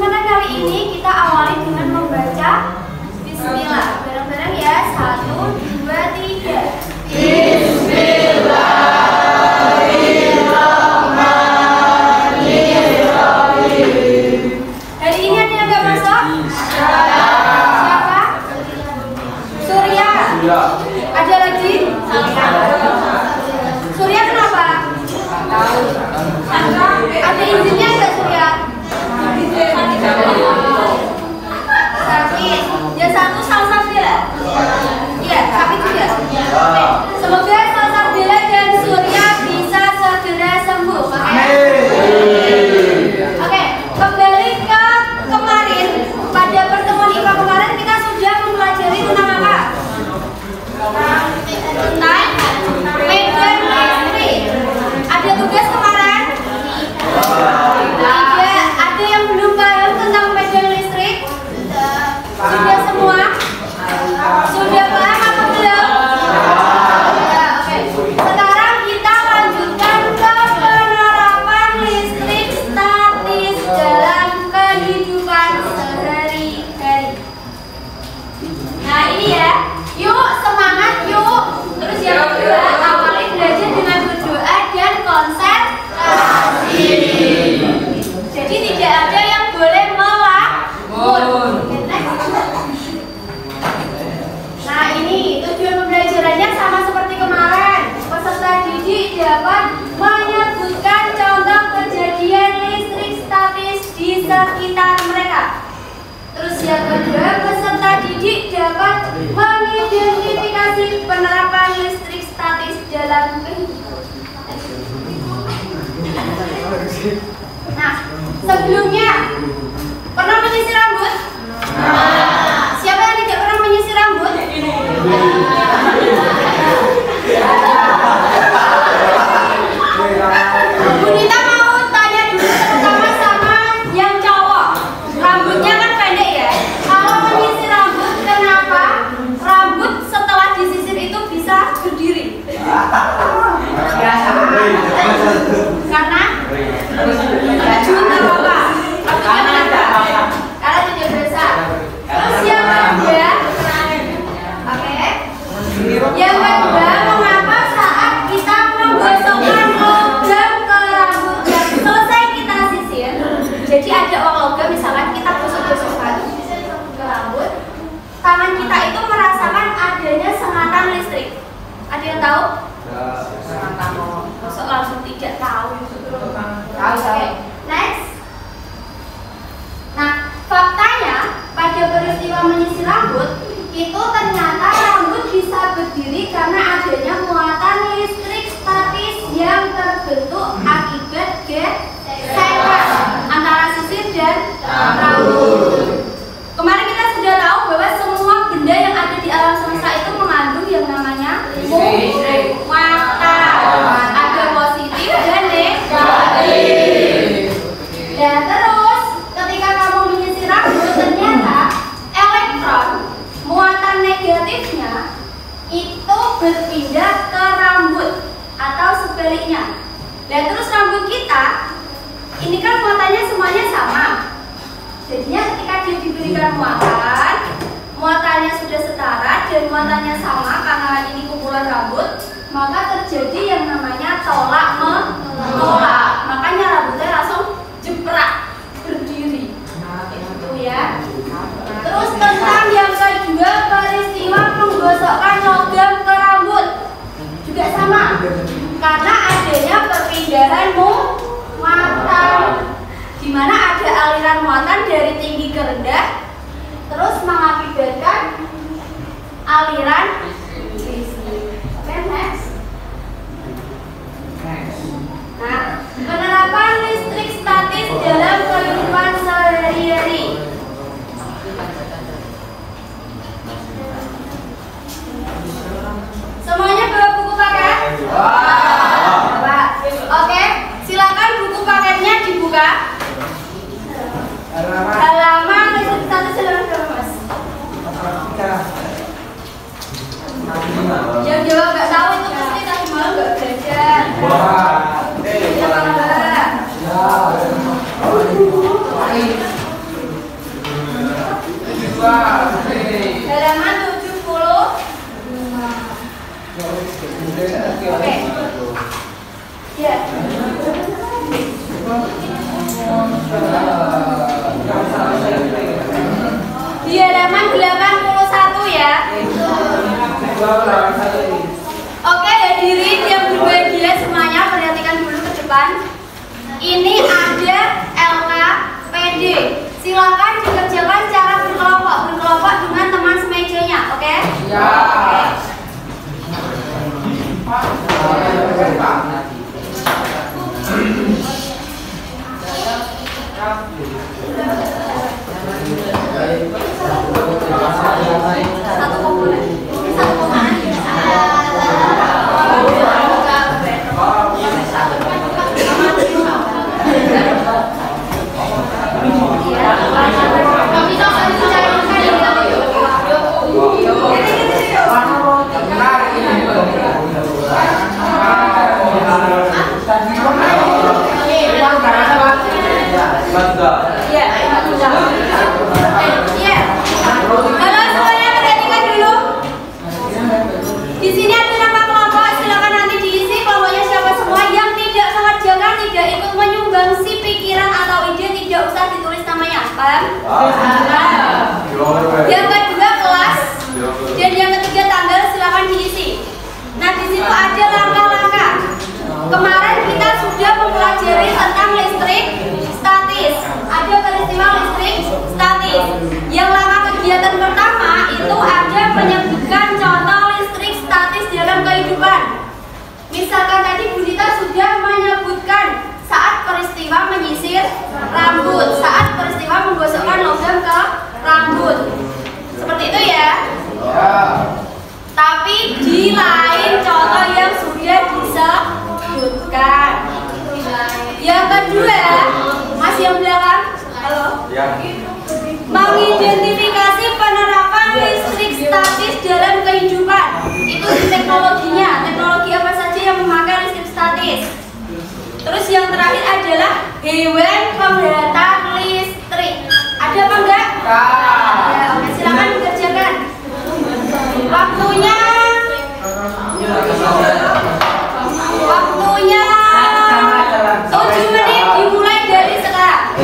Kesempatan kali ini kita awali dengan membaca Bismillah. Bareng-bareng ya, 1, 2, 3. Bismillahirrahmanirrahim. Hari ini ada yang nggak masuk? Siapa? Surya. Ada lagi? Surya kenapa? Ada izinnya nggak Surya? Sakit. Ya satu Salsabila. Iya, sakit juga. Oke. Semoga Salsabila dan Surya bisa segera sembuh. Oke, kembali ke kemarin. Pada pertemuan IPA kemarin kita sudah mempelajari tentang apa? Tentang medan listrik. Ada tugas kemarin? Tidak. Ada yang belum paham tentang medan listrik? Sudah semua? Sudah paham apa belum? Oke. Sekarang kita lanjutkan ke penerapan listrik statis dalam kehidupan sehari-hari. Nah ini ya, yuk semangat yuk. Terus yang kedua, awali belajar dengan berdoa dan konsentrasi. Jadi tidak ada yang boleh melamun. Nah ini tujuan pembelajarannya sama seperti kemarin. Peserta didik dapat menyebutkan contoh kejadian listrik statis di sekitar mereka. Terus yang kedua, peserta didik dapat mengidentifikasi penerapan listrik statis dalam kehidupan. Nah, sebelumnya pernah menyisir rambut? Siapa yang tidak pernah menyisir rambut? Bu Nita mau tanya dulu terutama sama yang cowok. Rambutnya kan pendek ya. Kalau menyisir rambut, kenapa rambut setelah disisir itu bisa berdiri? Karena atau apa? Karena tidak biasa. Terus yang kedua, oke. Yang kedua, mengapa saat kita menggosokkan logam ke rambut yang selesai kita sisir, jadi ada uang logam misalkan kita gosok-gosokkan ke rambut, tangan kita itu merasakan adanya sengatan listrik. Ada yang tahu? Gosok langsung tidak tahu. Oke, next. Nah, faktanya pada peristiwa menyisir rambut itu ternyata rambut bisa berdiri karena adanya muatan listrik statis yang terbentuk akibat gesekan antara sisir dan rambut. Kemarin kita sudah tahu bahwa semua benda yang ada di alam semesta itu mengandung yang namanya muatan. Ada positif dan negatif. Dan terus ketika kamu menyisir rambut, ternyata elektron muatan negatifnya itu berpindah ke rambut atau sebaliknya. Dan terus rambut kita ini kan muatannya semuanya sama. Jadinya ketika dia diberikan muatan, muatannya sudah setara dan muatannya sama karena ini kumpulan rambut, maka terjadi yang namanya tolak menolak. Makanya rambutnya langsung jeprak berdiri. Itu ya. Terus tentang yang kedua, peristiwa menggosokkan logam ke rambut juga sama karena adanya perpindahan muatan, di mana ada aliran muatan dari tinggi ke rendah, terus mengakibatkan aliran listrik. Oke, next. Nah, penerapan listrik statis dalam kehidupan sehari-hari. Semuanya bawa buku paket? Bawa. Oke, silakan buku paketnya dibuka. Halaman Halaman 70. Oke. Ya. Di halaman 81 ya. Oke, hadirin yang berbahagia semuanya, perhatikan dulu ke depan. Ini ada LKPD. Silakan dikerjakan secara berkelompok dengan teman semejanya, oke? Ya. Satu komponen. Halo semuanya, perhatikan dulu. Di sini ada nama kelompok, silakan nanti diisi kelompoknya siapa semua. Yang tidak mengerjakan, tidak ikut menyumbangsi pikiran atau ide, tidak usah ditulis namanya. Paham? Yang kedua kelas, dan yang ketiga tanggal, silakan diisi. Nah, di situ ada langkah-langkah. Kemarin kita sudah mempelajari tentang listrik statis. Ada peristiwa listrik statis. Yang langkah kegiatan pertama itu ada menyebutkan contoh listrik statis dalam kehidupan. Misalkan tadi Bu Dita sudah menyebutkan saat peristiwa menyisir rambut, saat peristiwa menggosokkan logam ke rambut. Seperti itu ya. Tapi di lain contoh yang sudah disebutkan. Yang kedua, masih yang belakang. Halo. Mengidentifikasi penerapan listrik statis dalam kehidupan. Itu di teknologinya. Teknologi apa saja yang memakai listrik statis. Terus yang terakhir adalah hewan penghantar listrik. Ada apa enggak? Ya, oke, silakan dikerjakan. Waktunya 7 menit dimulai dari sekarang.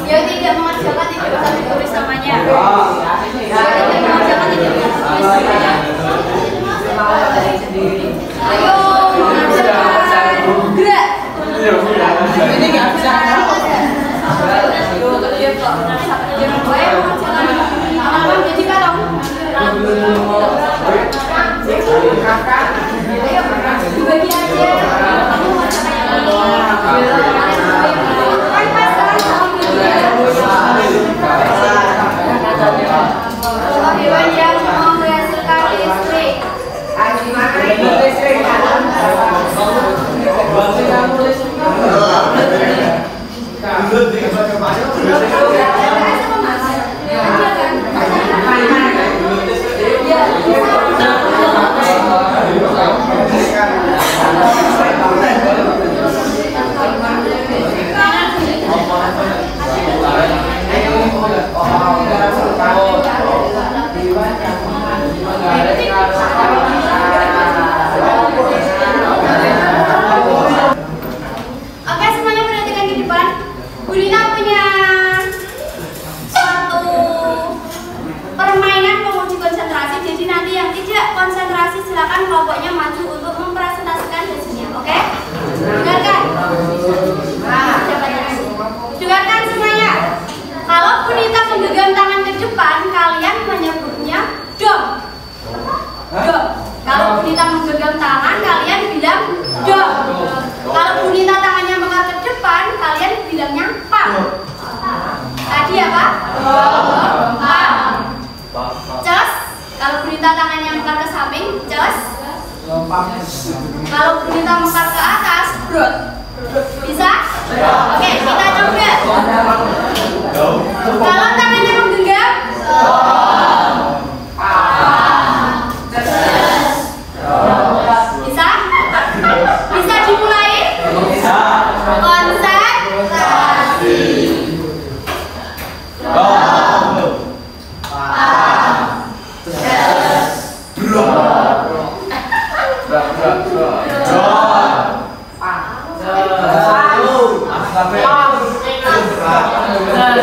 Yang tidak mengerjakan tidak usah ditulis namanya. Yang tidak mengerjakan tidak usah ditulis namanya. Ayo mengerjakan. Gerak. Ini nggak bisa. Jangan boleh mengerjakan. Aman jadi kalau. Dibagi aja. Kamu mengerjakan yang ini. Hewan yang menghasilkan listrik.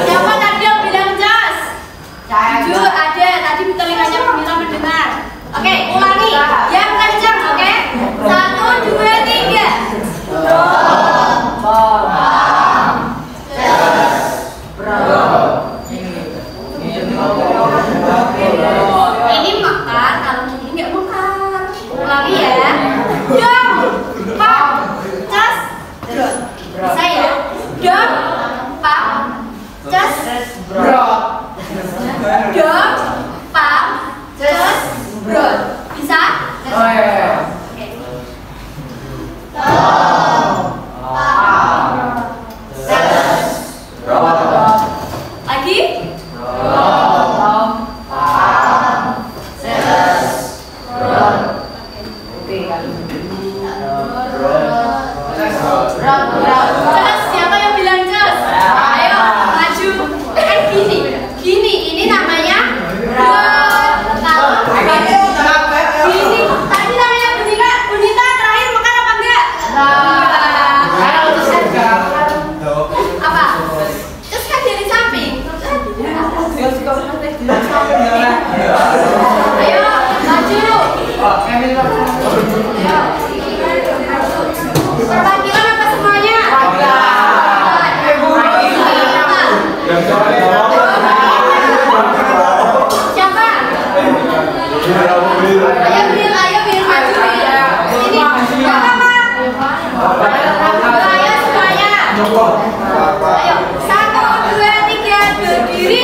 Siapa tadi yang bilang jas? Jujur ada, tadi telinganya Mira mendengar. Oke, ulangi. Yang kencang, oke? 1, 2, 3. Ini mekar, kalau ini nggak mekar. Ulangi ya. Dom, pak, cas, brot. Bisa ya? Dom, pak, cas, brot. Dom, pak, cas, brot. Bisa? Oh iya. Oke. Lagi? Jas, siapa yang bilang jas? Ayo, maju. Kan gini, ini namanya brot. Kalau gini, tadi namanya Bunita terakhir makan apa enggak? Apa? Terus kan dari samping. Ayo, maju. Perwakilan apa semuanya? Siapa? Ayo Bir maju Bir. Sini. Siapa? Ayo semuanya. Ayo 1, 2, 3 berdiri.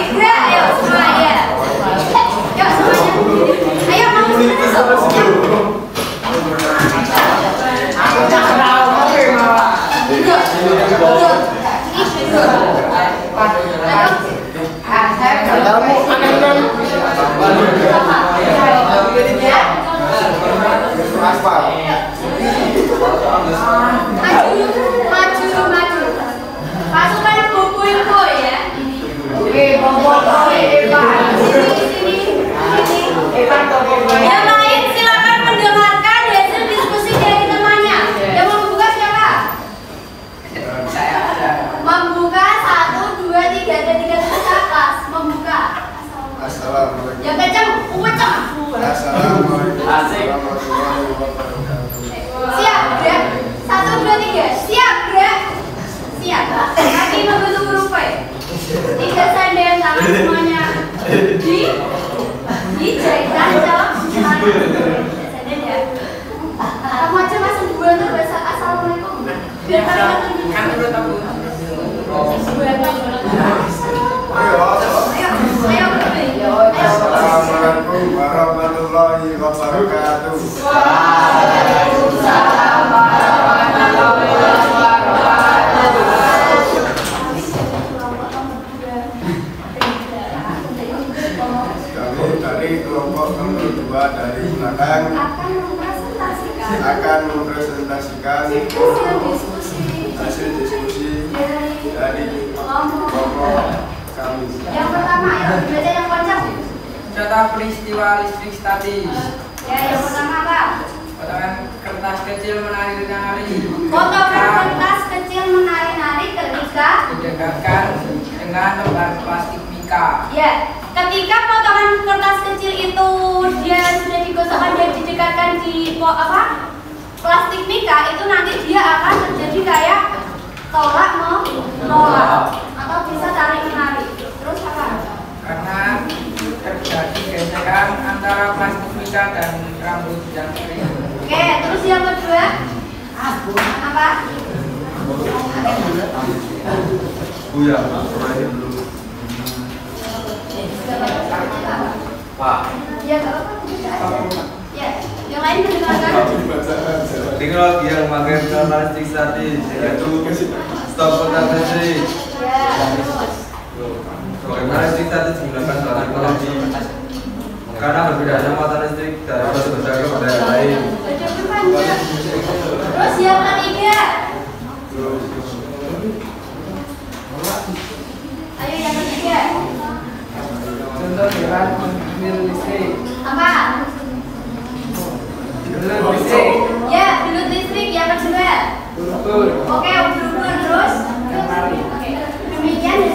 Gerak ayo semuanya. Yuk semuanya berdiri. Ayo kamu sini masuk. Maju. Pasukan bobo ya. Yang lain silakan mendengarkan hasil diskusi dari temannya. Yang mau membuka siapa? Membuka 1, 2, 3 ada 3 tulis atas. Membuka. Assalamualaikum. Yang kencang, kencang. Assalamualaikum warahmatullahi wabarakatuh. Siap, Greg? 1, 2, 3. Siap, Greg? Siap. Kaki membentuk huruf P. 3 sandaran tangan semuanya. Jahitan dalam sandaran ya. Kamu aja masuk dua tuh bahasa assalamualaikum. Biar kalian tunjukkan. Ayo. Assalamualaikum warahmatullahi wabarakatuh. Kami dari kelompok nomor 2 dari belakang akan mempresentasikan hasil diskusi dari kelompok kami. Yang pertama, ayo belajar yang panjang. Contoh peristiwa listrik statis. Ya, yang pertama apa? Potongan kertas kecil menari-nari. Potongan kertas kecil menari-nari ketika Didekatkan dengan lembar plastik mika. ya, ketika potongan kertas kecil itu dia sudah digosokkan dan didekatkan di plastik mika, itu nanti dia akan terjadi kayak tolak menolak atau bisa tarik menarik. Terus apa? Karena terjadi gesekan antara plastik mika dan rambut yang kering. Oke, terus yang kedua apa? Buya, pertanyaan dulu. Pak. Ya, nggak apa-apa, bisa aja. Ya, yang lain mendengarkan. Teknologi yang memakai plastik statis yaitu stop kontak listrik. Ya, terus. Bagaimana listrik statis menggunakan bahan teknologi? Karena berbedanya mata listrik dari satu benda ke benda yang lain. Terus yang ketiga. Ayo yang ketiga. Contoh dengan mengambil listrik. Apa? Belut listrik. Ya, belut listrik yang kedua. Betul. Oke, ubur-ubur. terus? Oke. Demikian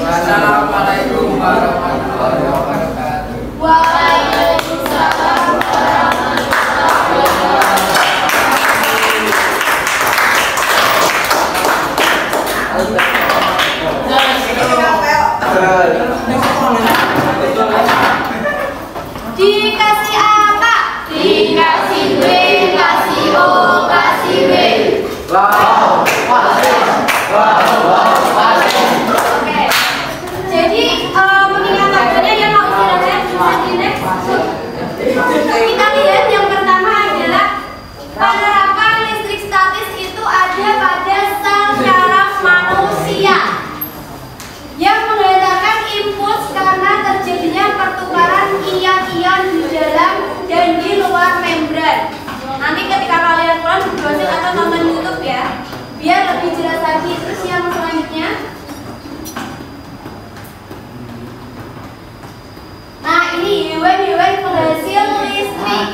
Wassalamualaikum warahmatullahi wabarakatuh. Waalaikumsalam dikasih apa? Dikasih B, kasih O, kasih B. Oke. Jadi mengingat waktunya yang mau istirahat bisa di next. Kita lihat yang pertama adalah penerapan listrik statis itu ada pada sel saraf manusia yang menghasilkan impuls karena terjadinya pertukaran ion-ion di dalam dan di luar membran. Nanti ketika kalian pulang browsing atau nonton YouTube ya, biar lebih jelas lagi. Terus yang selanjutnya, nah ini hewan-hewan penghasil listrik.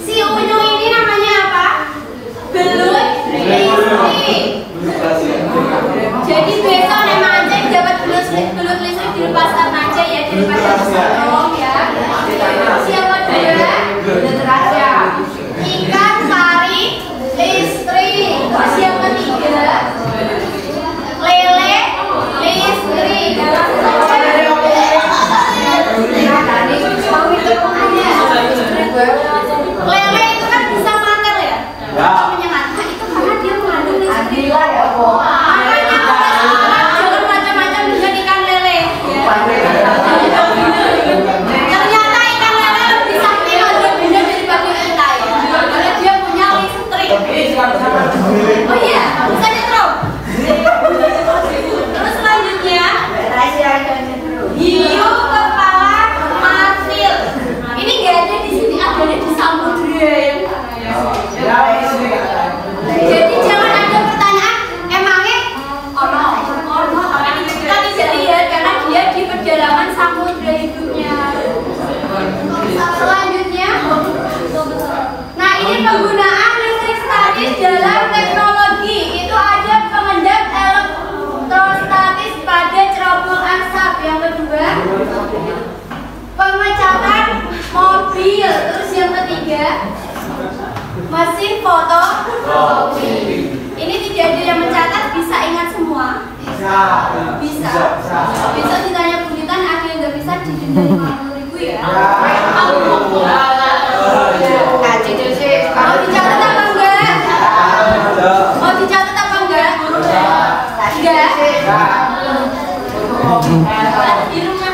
Si unyu ini namanya apa? Belut listrik. Jadi besok nek mancing dapat belut listrik dilepaskan aja ya daripada disorong ya. Siapa dua? Belut raja. Ikan pari listrik. Terus yang ketiga lele listrik. Lele itu kan bisa makan ya? Atau menyengat. Nah, itu karena dia mengandung listrik. Makanya jangan macam-macam dengan ikan lele ya. Ternyata ikan lele lebih sakti kalau benda daripada kita ya. Karena dia punya listrik. Oh iya, bisa nyetrum. Terus selanjutnya hiu kepala martil. Ini nggak ada di sini, ada di samudra ya. Jadi jangan ada pertanyaan, emangnya kita bisa lihat karena dia di pedalaman samudra hidupnya. Selanjutnya, nah ini penggunaan listrik statis dalam teknologi. Itu ada pengendap elektrostatis pada cerobong asap. Yang kedua, pengecatan mobil. Terus yang ketiga, mesin foto. Ini tidak ada yang mencatat, bisa ingat semua? Bisa. Besok ditanya bunyitan, ada yang nggak bisa didenda 50.000 ya. Mau dicatat apa enggak? Mau dicatat apa enggak? Enggak. Di rumah,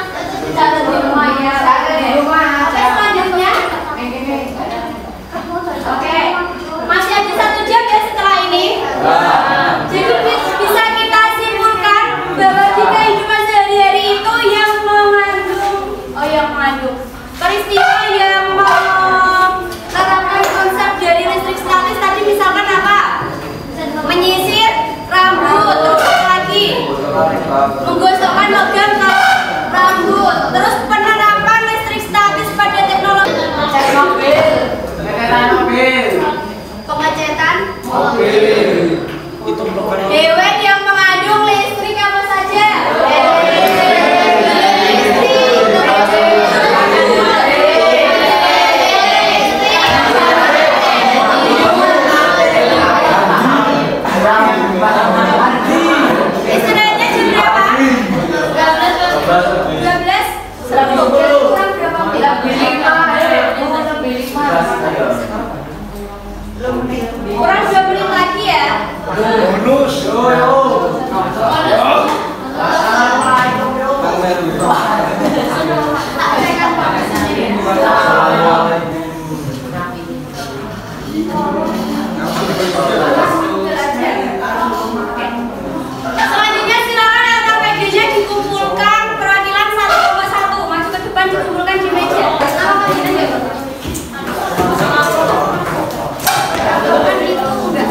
catat di rumah ya. Oke, selanjutnya. Oke, masih ada 1 jam ya setelah ini. Jadi bisa kita simpulkan bahwa di kehidupan sehari-hari itu yang mengandung peristiwa yang menerapkan konsep dari listrik statis tadi misalkan apa? Menyisir rambut, terus apa lagi? Menggosokkan logam ke rambut. Terus penerapan listrik statis pada teknologi pengecetan mobil. Hewan yang mengandung listrik apa saja? Istilahnya jam berapa? 12. Kurang berapa? Kurang 2 menit lagi ya. Selanjutnya silakan LKPD-nya dikumpulkan perwakilan 1,1 maju ke depan dikumpulkan di meja. Nama kita enggak? Bukan itu enggak.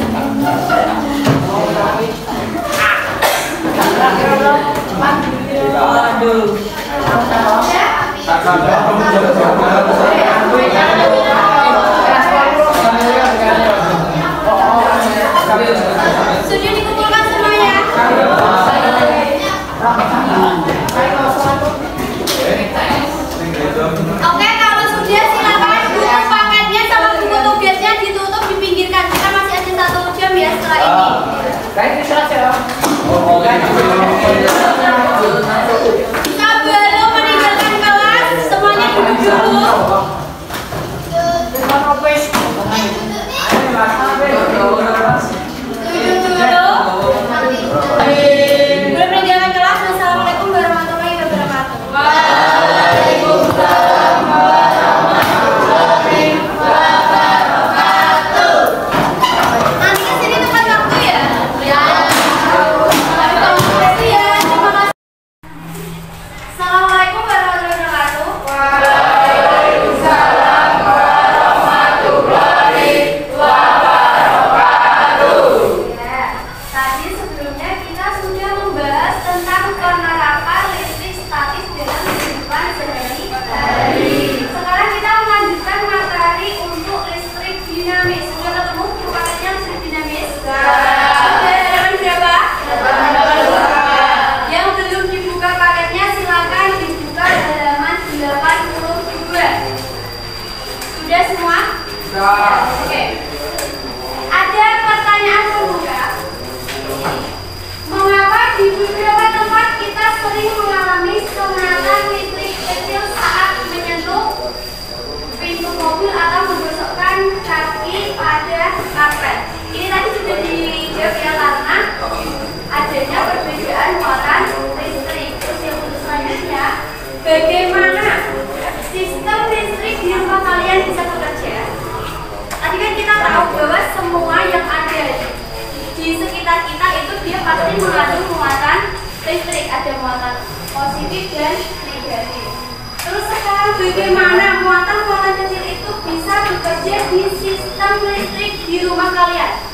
Oke. Ada pertanyaan pembuka. Mengapa di beberapa tempat kita sering mengalami sengatan listrik kecil saat menyentuh pintu mobil atau menggosokkan kaki pada karpet? Ini tadi sudah dijawab ya, karena adanya perbedaan muatan listrik. Terus yang untuk selanjutnya, bagaimana sistem listrik di rumah kalian bisa bekerja? Tadi kan kita tahu bahwa semua yang ada di sekitar kita itu dia pasti mengandung muatan listrik, ada muatan positif dan negatif. Terus sekarang bagaimana muatan-muatan kecil itu bisa bekerja di sistem listrik di rumah kalian?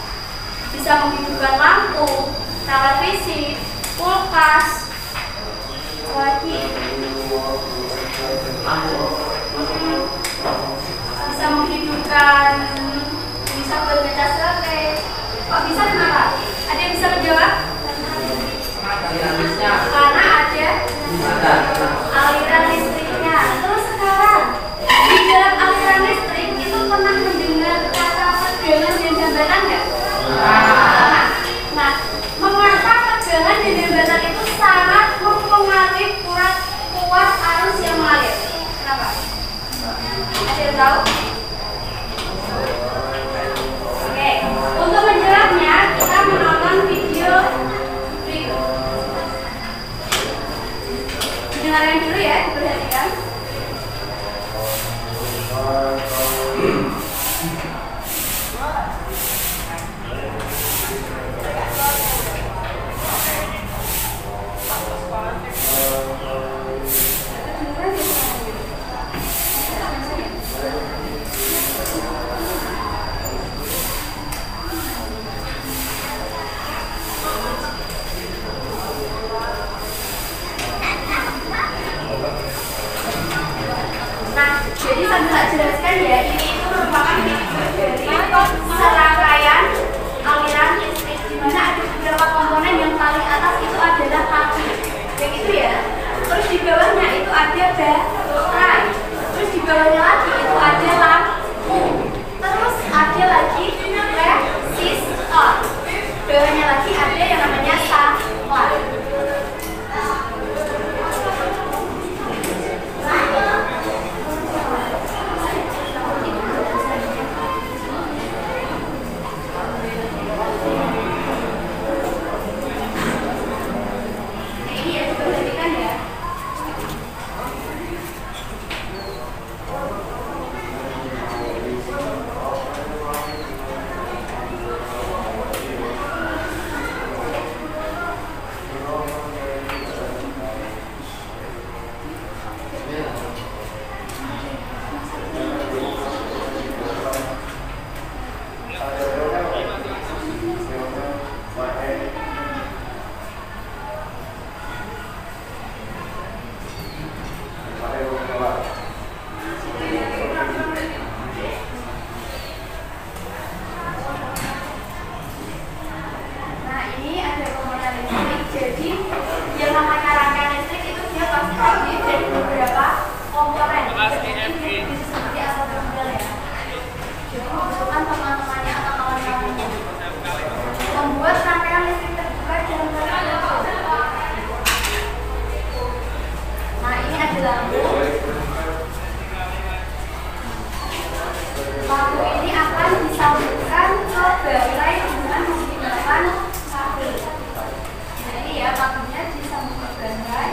Bisa menghidupkan lampu, televisi, kulkas, lagi bisa menghidupkan, bisa berbaca sate. Kok bisa, kenapa? Ada yang bisa menjawab? Karena ada aliran listriknya. Terus sekarang di dalam aliran listrik itu pernah mendengar kata tegangan dan hambatan nggak? Nah, mengapa tegangan dan hambatan itu sangat mempengaruhi kuat arus yang mengalir? Kenapa? Ada yang tahu? Oke, untuk menjawabnya kita menonton video berikut. Dengarkan dulu ya, perhatikan. Jadi sambil tak jelaskan ya, ini itu merupakan dari serangkaian aliran listrik di mana ada beberapa komponen. Yang paling atas itu adalah kaki, begitu ya. Terus di bawahnya itu ada baterai. Terus di bawahnya lagi itu ada lampu. Terus ada lagi resistor. Bawahnya lagi ada yang namanya saklar. Lampu ini akan disambungkan ke baterai dengan menggunakan kabel. Nah ini ya, kabelnya disambung ke baterai.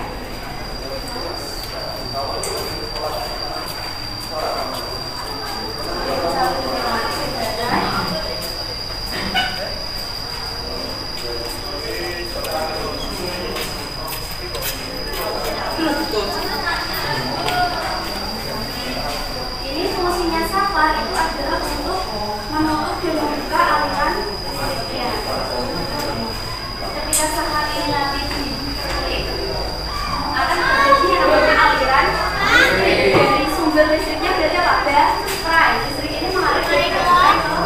Ini fungsinya saklar itu adalah untuk menutup dan membuka aliran listriknya. Ketika saklar ini nanti diklik, akan terjadi yang namanya aliran listrik. Dari sumber listriknya berarti apa? Baterai. Listrik ini mengalir dari baterai ke lampu.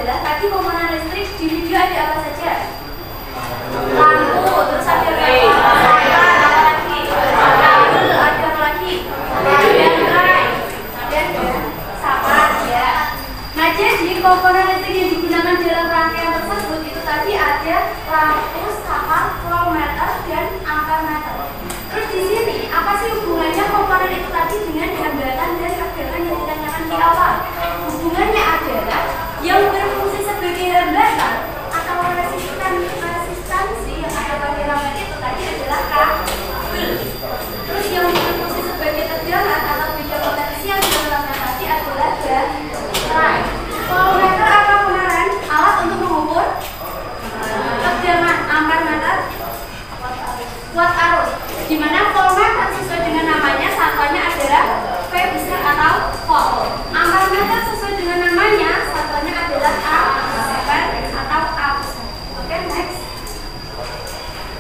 adalah tadi komponen listrik di video ada apa saja? Lampu, terus ada apa lagi? Kabel, ada apa lagi? Baterai, dan sabar ya. Nah, jadi komponen listrik yang digunakan dalam rangkaian tersebut itu tadi ada lampu, sabar, voltmeter, dan ampermeter. Terus di sini apa sih hubungannya komponen itu tadi dengan hambatan dan tegangan yang ditanyakan di awal? Hubungannya adalah yang berfungsi sebagai hambatan atau resistansi yang ada pada rangkaian itu tadi adalah kabel. Terus yang berfungsi sebagai tegangan atau bidang potensial di dalamnya tadi adalah baterai. Voltmeter apa kemarin? Alat untuk mengukur tegangan. Ampermeter watt arus. Di mana voltmeter sesuai dengan namanya satuannya adalah V besar atau volt. Ampermeter sesuai dengan namanya satuannya adalah A besar atau A besar. Oke, next.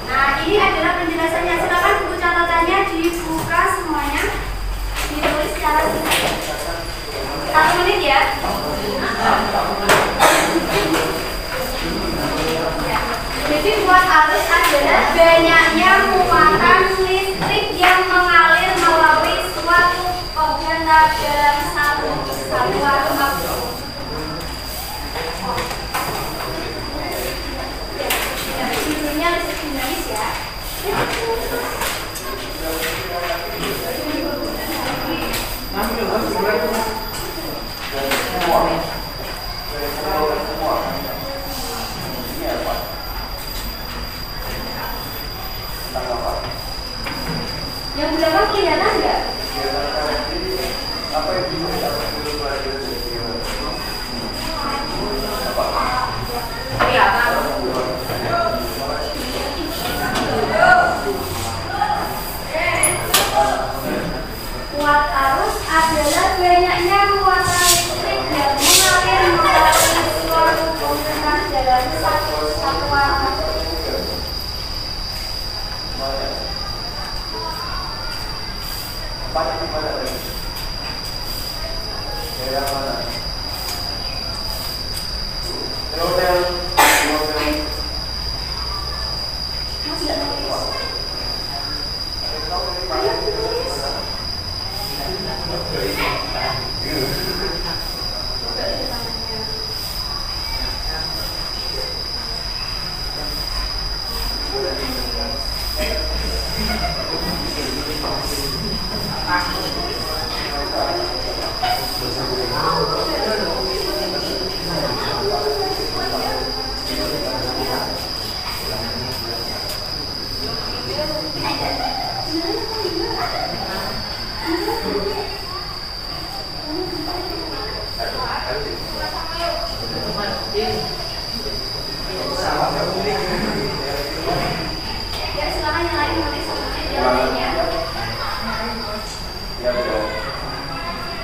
Nah, ini adalah penjelasannya. Silakan buku catatannya dibuka semuanya, ditulis secara singkat. 1 menit ya. Jadi watt arus adalah banyaknya muatan listrik yang mengalir melalui suatu organ dalam satu kesatuan waktu. Judulnya listrik dinamis ya. Yang belakang kelihatan nggak? Kelihatan. Watt arus adalah banyaknya muatan listrik yang mengalir melalui suatu komponen dalam satu kesatuan. Daerah mana?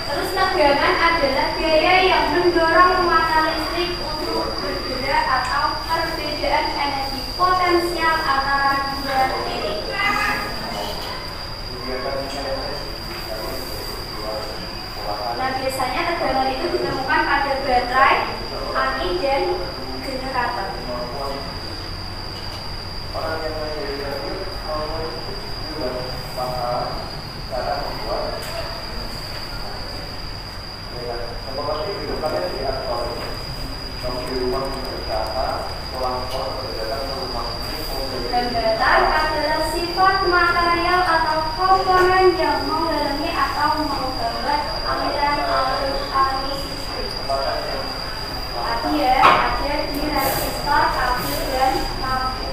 Terus tegangan adalah gaya yang mendorong muatan listrik untuk bergerak atau perbedaan energi potensial antara dua titik. Nah, biasanya tegangan itu ditemukan pada baterai, aki, dan generator. Hambatan adalah sifat material atau komponen yang menghalangi atau menghambat aliran arus listrik. Tadi ya, ada di resistor, kabel, dan lampu.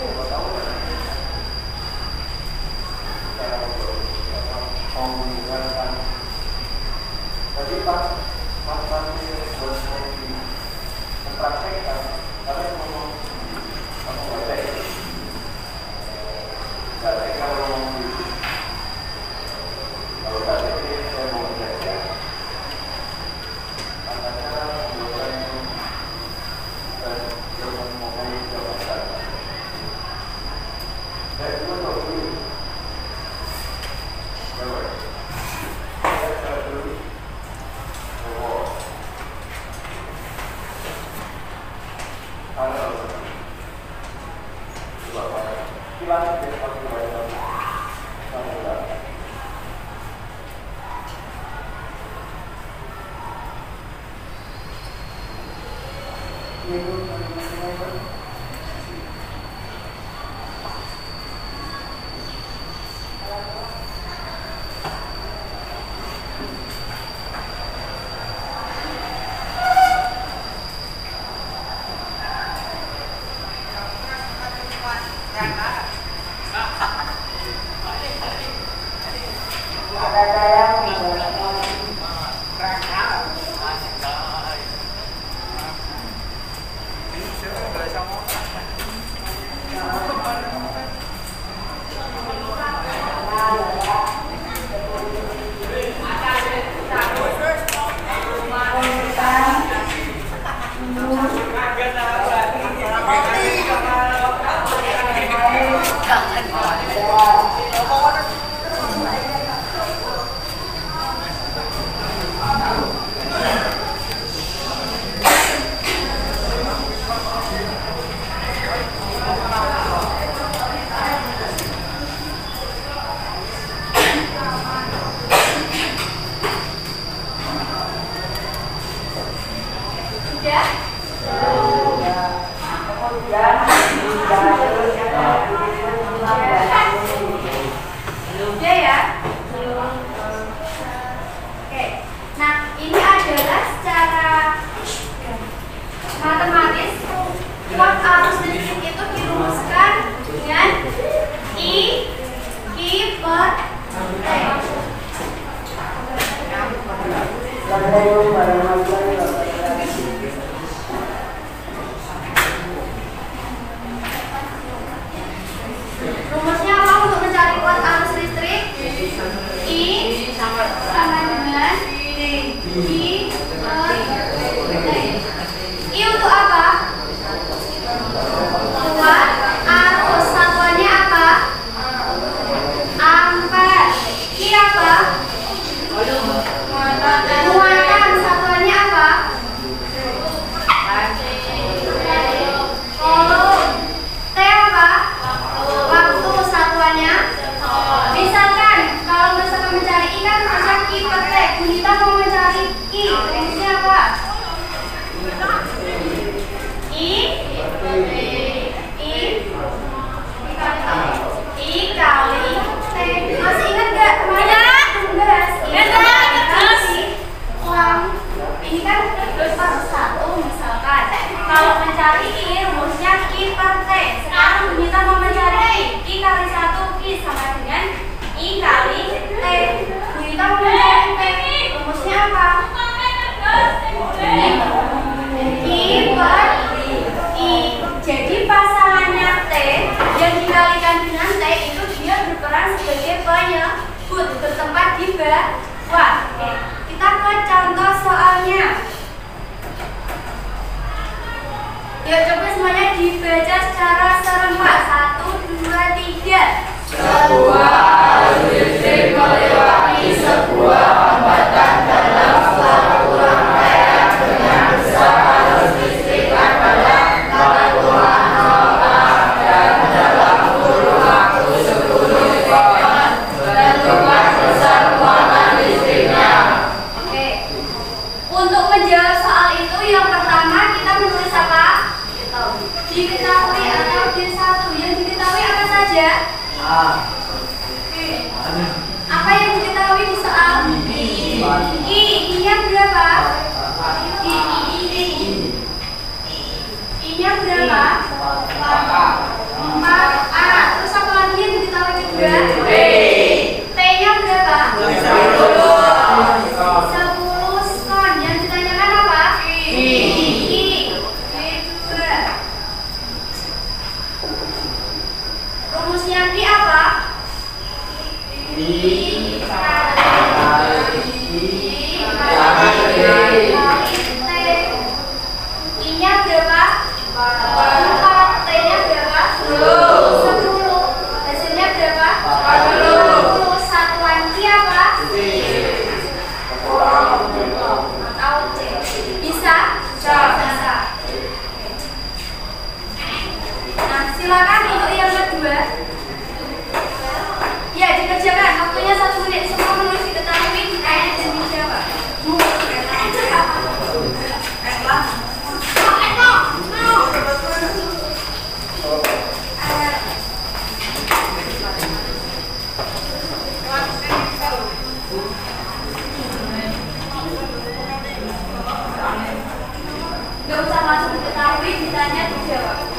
Jadi pas nanti mempraktekkan, kalian ngomong kalau Rumusnya apa untuk mencari kuat arus listrik? I sama dengan I per T. I untuk apa? Kuat arus, satuannya apa? Ampere. I apa? Muatan, satuannya apa? Kolom. T apa? Waktu, satuannya. Misalkan kalau misalkan mencari I kan rumusnya I per T. Bunita mau mencari I, rumusnya apa? I kali T. Masih ingat nggak kemarin? Ini kan per satu misalkan. Kalau mencari I rumusnya I per T. Sekarang kita mau mencari I kali 1 I sama dengan I kali T. Kita mau mencari T. Rumusnya apa? I per I. Jadi pasangannya T yang dikalikan dengan T itu dia berperan sebagai penyebut bertempat di bawah. Oke. Kita ke contoh soalnya. Yuk coba semuanya dibaca secara serempak. 1, 2, 3. Sebuah arus listrik melewati sebuah hambatan dalam suatu rangkaian dengan besar arus listrik adalah 4,08 dan dalam kurun waktu 10 detik tentukan besar muatan listriknya. Oke. Untuk menjawab soal itu yang pertama kita menulis apa? Diketahui atau D1. Yang diketahui apa saja? Apa yang diketahui di soal? I-nya berapa? I-nya berapa? 4A. Terus apa lagi yang diketahui juga? T-nya berapa? 10 skon. Yang ditanyakan apa? I. Rumusnya Q apa? I-nya berapa? 4. T-nya berapa? 10. Hasilnya berapa? 40. Satuan Q apa? Atau C? Bisa? Bisa. Nah, silakan untuk yang kedua. langsung diketahui, ditanya dijawab.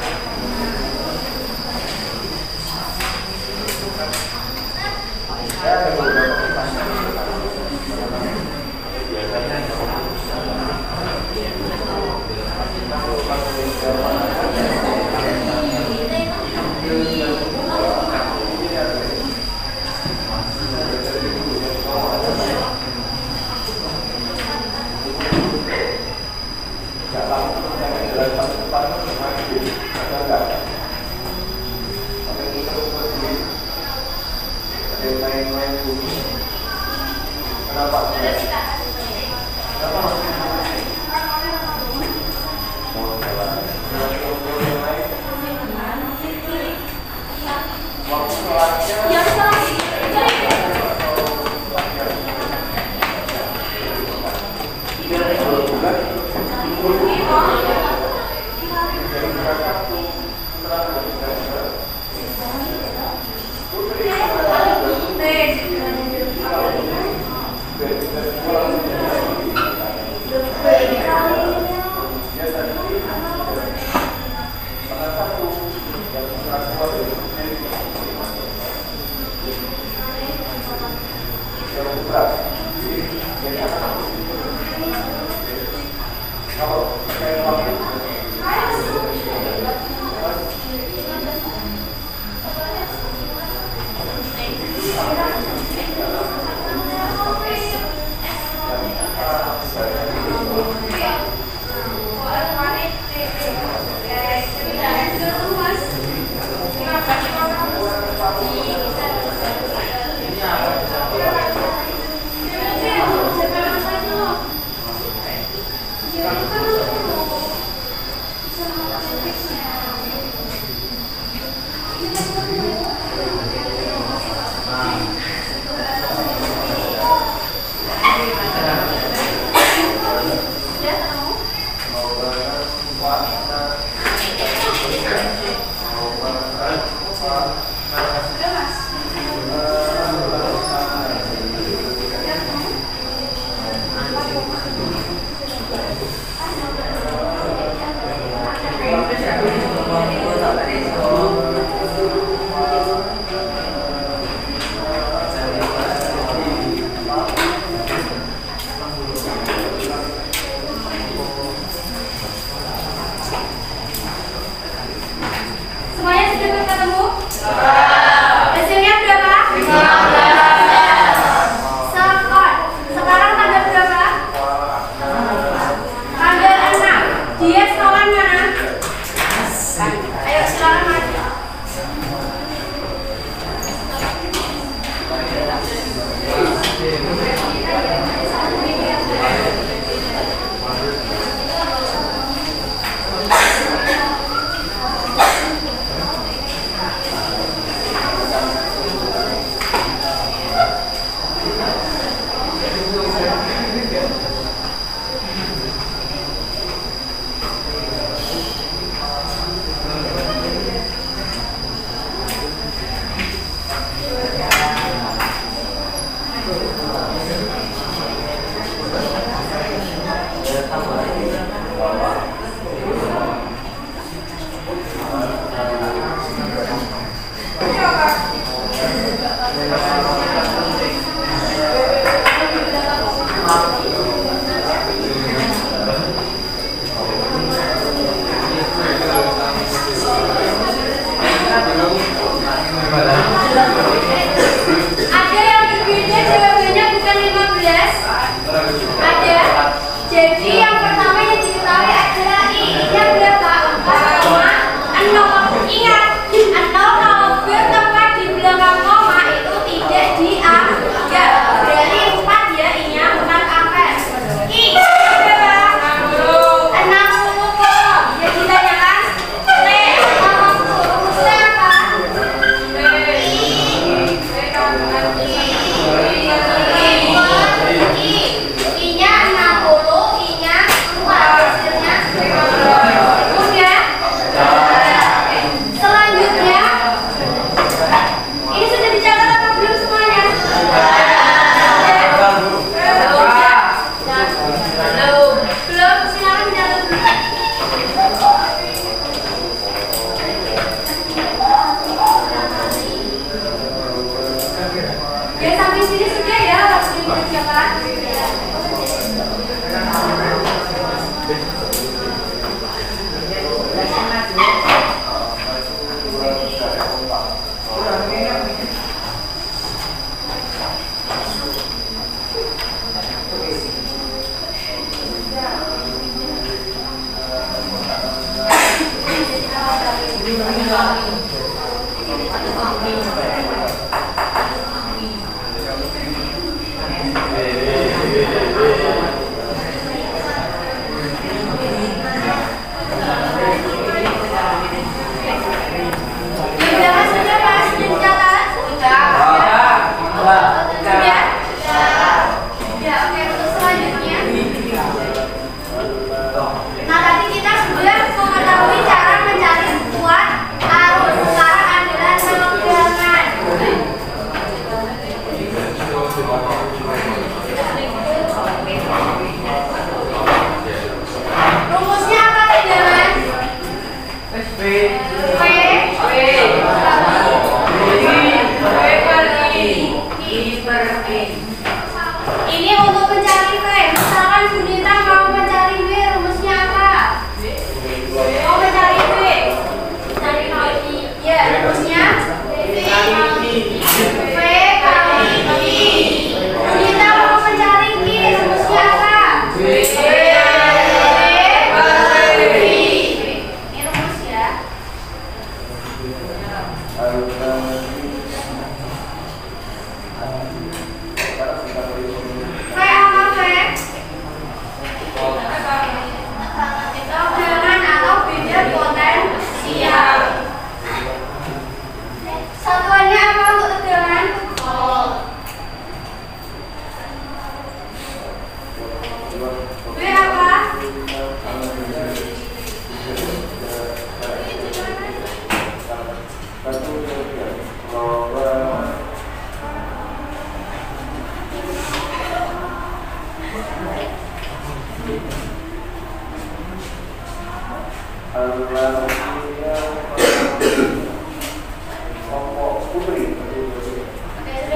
Sudah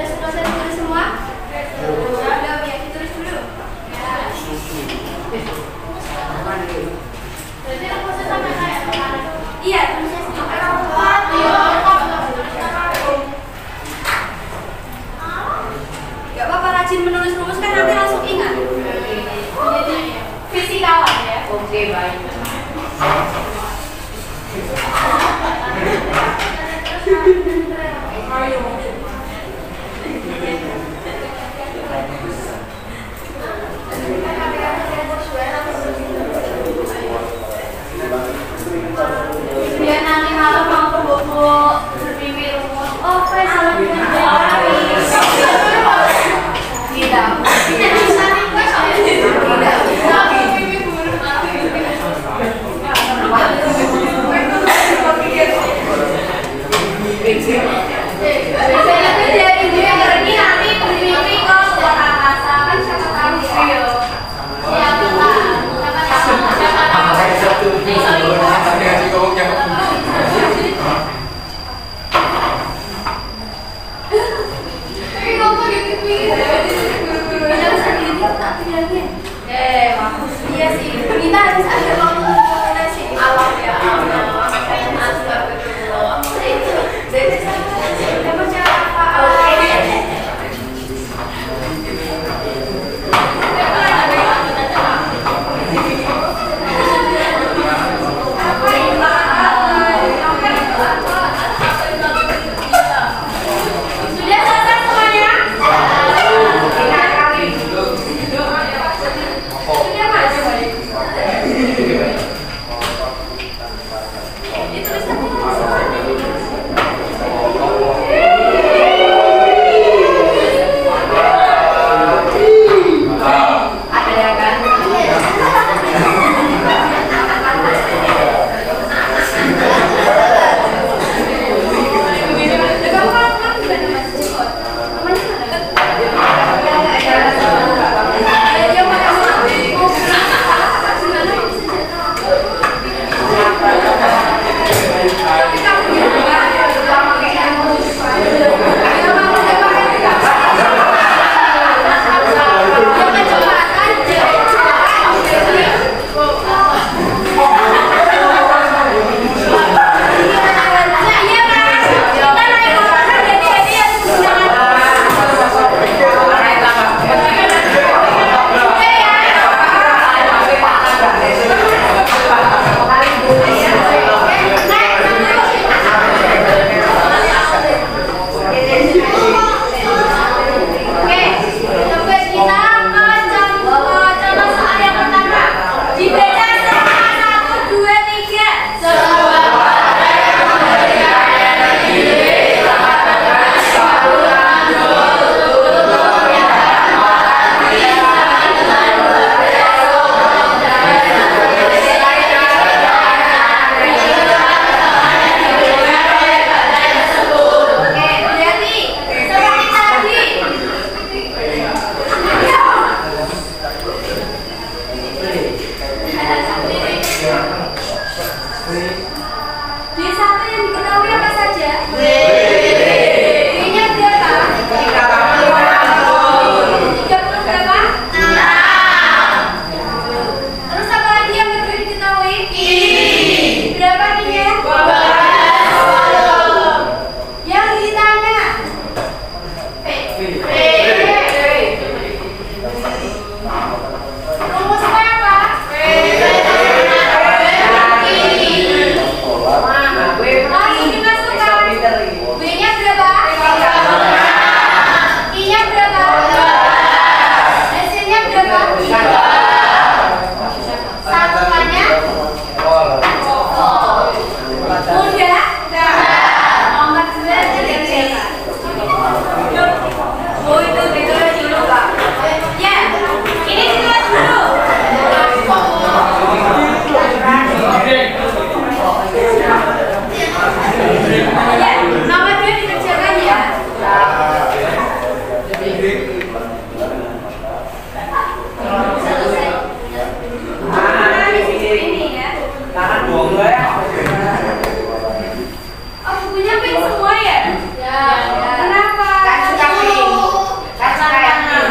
selesai ditulis semua? Sudah, biar ditulis dulu. Berarti aku sampai kayak iya, tulisnya gak apa-apa, rajin menulis rumus kan nanti langsung ingat. Fisikawan ya. Oke, baik. Biar nanti malam mau bobo bermimpi rumus. Oh, saya salah iya sih, kita harus ada komunikasi alam ya. Oh, bukunya pink semua ya? Ya. Kenapa? Kan suka pink. Kan suka yang pink.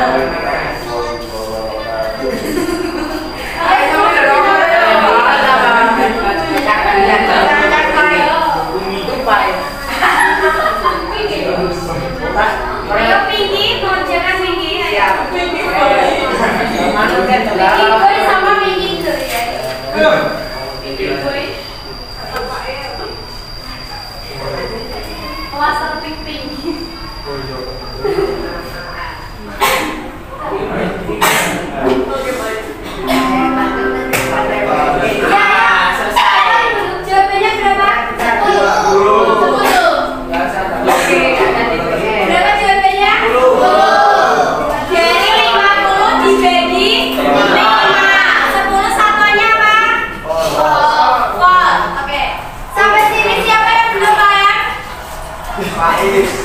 Ayo Pinky, mengerjakan Pinky. Pinky Siap. Boy sama Pinky Girl ya. Pinky Boy. Master Pinky. Jawabannya berapa? 10. Berapa jawabannya? 10. Dari 50 dibagi 5. 10 satuannya apa? Volt. Oke. Sampai sini siapa yang belum paham? Pahit.